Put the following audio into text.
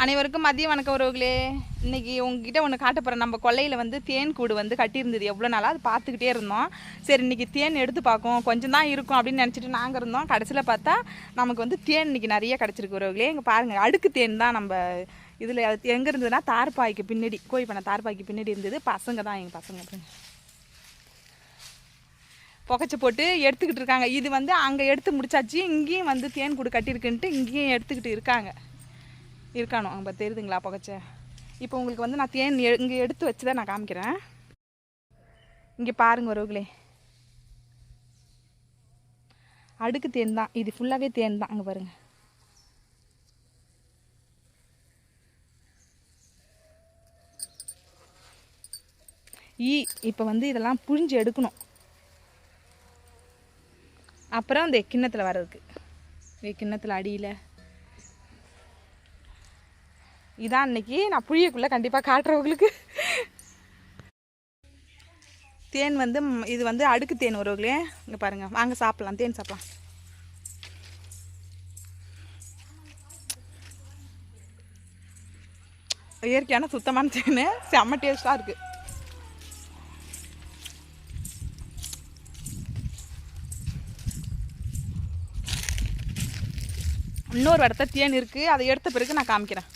அனைவருக்கும் மதிய வணக்கம் உறவுகளே. இன்றைக்கி உங்ககிட்ட ஒன்று காட்ட போகிறேன். நம்ம கொல்லையில் வந்து தேன் கூடு வந்து கட்டியிருந்தது எவ்வளோ நாளாக அது பார்த்துக்கிட்டே இருந்தோம். சரி இன்றைக்கி தேன் எடுத்து பார்க்கும், கொஞ்சம் தான் இருக்கும் அப்படின்னு நினச்சிட்டு நாங்கள் இருந்தோம். கடைசியில் பார்த்தா நமக்கு வந்து தேன் இன்றைக்கி நிறைய கிடச்சிருக்கு உறவுகளே. இங்கே பாருங்கள், அடுக்கு தேன் தான். நம்ம இதில் எங்கே இருந்ததுன்னா தார்பாய்க்கு பின்னாடி, கோழி பண்ண தார்பாய்க்கு பின்னாடி இருந்தது. பசங்க தான், எங்கள் பசங்க புகைச்சி போட்டு எடுத்துக்கிட்டு இருக்காங்க. இது வந்து அங்கே எடுத்து முடிச்சாச்சு. இங்கேயும் வந்து தேன் கூடு கட்டியிருக்குன்ட்டு இங்கேயும் எடுத்துக்கிட்டு இருக்கானோ அங்கே தெரியுதுங்களா புகைச்ச. இப்போ உங்களுக்கு வந்து நான் தேன் இங்கே எடுத்து வச்சு தான் நான் காமிக்கிறேன். இங்கே பாருங்கள் உறவுகளே, அடுக்கு தேன் தான். இது ஃபுல்லாகவே தேன் தான். அங்கே பாருங்கள். இப்போ வந்து இதெல்லாம் புழிஞ்சு எடுக்கணும். அப்புறம் இந்த கிண்ணத்தில் வர்றதுக்கு, கிண்ணத்தில் அடியில் இதான் இன்னைக்கு நான் புழியக்குள்ளே கண்டிப்பாக காட்டுறவங்களுக்கு. தேன் வந்து இது வந்து அடுக்கு தேன் உறவுகளே. இங்கே பாருங்கள், வாங்க சாப்பிட்லாம், தேன் சாப்பிட்லாம். இயற்கையான சுத்தமான தேன், செம்ம டேஸ்ட்டாக இருக்குது. இன்னொரு இடத்த தேன் இருக்குது, அதை எடுத்த பிறகு நான் காமிக்கிறேன்.